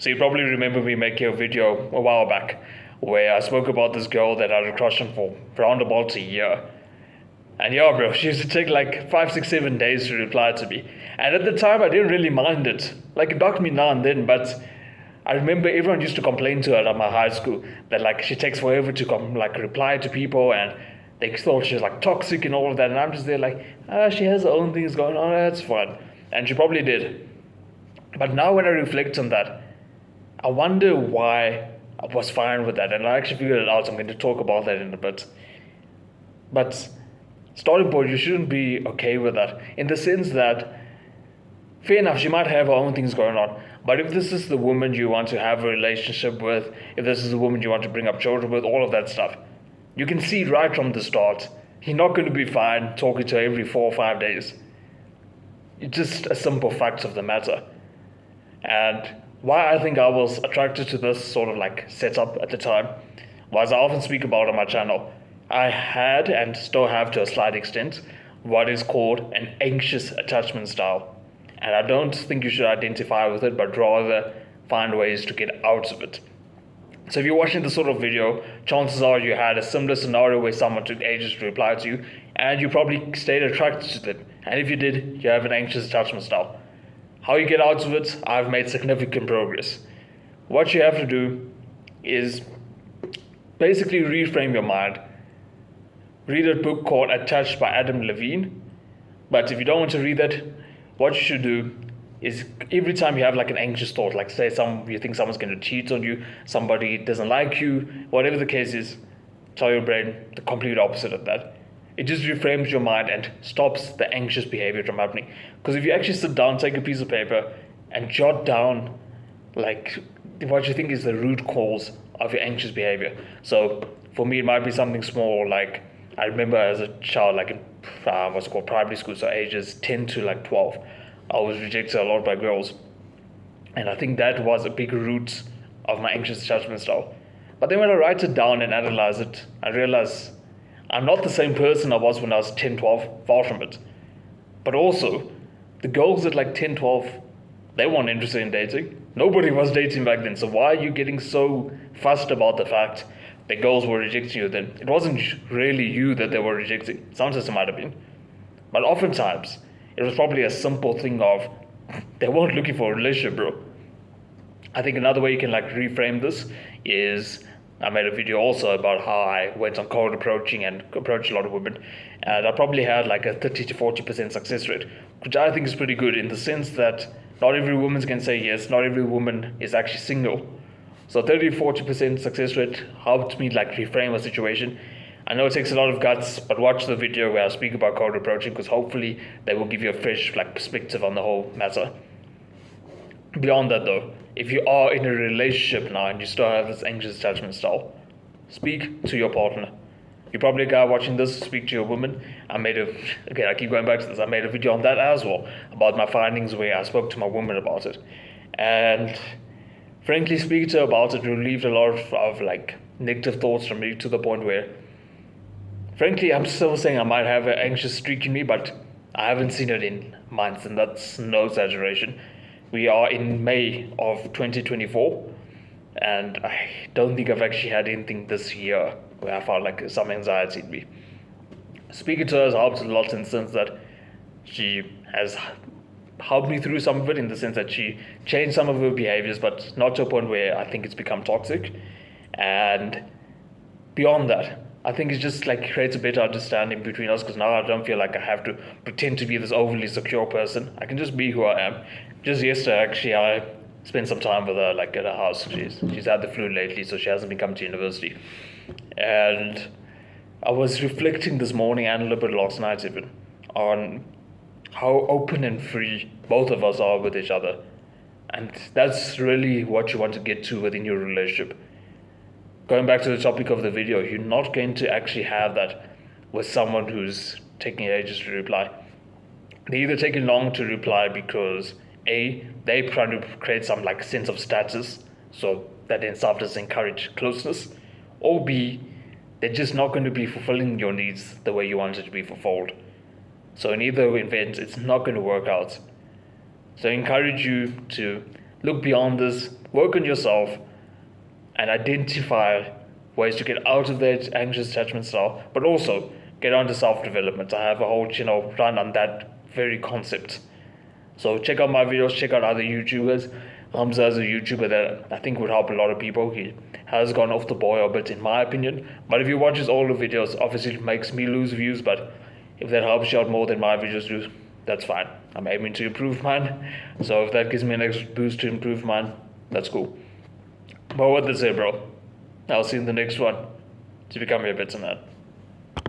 So you probably remember me making a video a while back where I spoke about this girl that I had a crush on for around about a year. And yeah, bro, she used to take like 5, 6, 7 days to reply to me. And at the time, I didn't really mind it. Like, it knocked me now and then, but I remember everyone used to complain to her at my high school that like she takes forever to reply to people, and they thought she was like toxic and all of that. And I'm just there like, she has her own things going on, that's fine. And she probably did. But now when I reflect on that, I wonder why I was fine with that. And I actually figured it out, so I'm going to talk about that in a bit. But starting point, you shouldn't be okay with that, in the sense that, fair enough, she might have her own things going on, but if this is the woman you want to have a relationship with, if this is the woman you want to bring up children with, all of that stuff, you can see right from the start, you're not going to be fine talking to her every 4 or 5 days. It's just a simple fact of the matter. And why I think I was attracted to this sort of like setup at the time was, I often speak about on my channel, I had and still have to a slight extent what is called an anxious attachment style. And I don't think you should identify with it, but rather find ways to get out of it. So if you're watching this sort of video, chances are you had a similar scenario where someone took ages to reply to you, and you probably stayed attracted to them. And if you did, you have an anxious attachment style. How you get out of it, I've made significant progress. What you have to do is basically reframe your mind. Read a book called Attached by Adam Levine. But if you don't want to read that, what you should do is every time you have like an anxious thought, like say you think someone's going to cheat on you, somebody doesn't like you, whatever the case is, tell your brain the complete opposite of that. It just reframes your mind and stops the anxious behavior from happening. Because if you actually sit down, take a piece of paper and jot down like what you think is the root cause of your anxious behavior. So for me, it might be something small, like I remember as a child, like in primary school, so ages 10 to like 12, I was rejected a lot by girls. And I think that was a big root of my anxious attachment style. But then when I write it down and analyze it, I realize I'm not the same person I was when I was 10, 12, far from it. But also, the girls at like 10, 12, they weren't interested in dating. Nobody was dating back then. So why are you getting so fussed about the fact the girls were rejecting you then? It wasn't really you that they were rejecting. Sometimes it might have been. But oftentimes, it was probably a simple thing of, they weren't looking for a relationship, bro. I think another way you can like reframe this is, I made a video also about how I went on cold approaching and approached a lot of women. And I probably had like a 30 to 40% success rate, which I think is pretty good, in the sense that not every woman can say yes, not every woman is actually single. So 30 to 40% success rate helped me like reframe a situation. I know it takes a lot of guts, but watch the video where I speak about cold approaching, because hopefully they will give you a fresh like perspective on the whole matter. Beyond that though, if you are in a relationship now and you still have this anxious attachment style, speak to your partner. You're probably a guy watching this, speak to your woman. I keep going back to this, I made a video on that as well, about my findings where I spoke to my woman about it. And frankly, speaking to her about it relieved a lot of like negative thoughts from me, to the point where, frankly, I'm still saying I might have an anxious streak in me, but I haven't seen it in months, and that's no exaggeration. We are in May of 2024, and I don't think I've actually had anything this year where I felt like some anxiety in me. Speaking to her has helped a lot, in the sense that she has helped me through some of it, in the sense that she changed some of her behaviors, but not to a point where I think it's become toxic. And beyond that, I think it just like creates a better understanding between us, because now I don't feel like I have to pretend to be this overly secure person. I can just be who I am. Just yesterday, actually, I spent some time with her, like at her house. She's had the flu lately, so she hasn't been coming to university. And I was reflecting this morning and a little bit last night even on how open and free both of us are with each other. And that's really what you want to get to within your relationship. Going back to the topic of the video, you're not going to actually have that with someone who's taking ages to reply. They're either taking long to reply because A, they're trying to create some like sense of status, so that in itself does encourage closeness, or B, they're just not going to be fulfilling your needs the way you want it to be fulfilled. So in either event, it's not going to work out. So I encourage you to look beyond this, work on yourself, and identify ways to get out of that anxious attachment style, but also get onto self-development. I have a whole channel run on that very concept. So check out my videos, check out other YouTubers. Hamza is a YouTuber that I think would help a lot of people. He has gone off the boil a bit in my opinion. But if you watch his older videos, obviously it makes me lose views, but if that helps you out more than my videos do, that's fine. I'm aiming to improve mine. So if that gives me an extra boost to improve mine, that's cool. But what to say, bro? I'll see you in the next one to become a better man.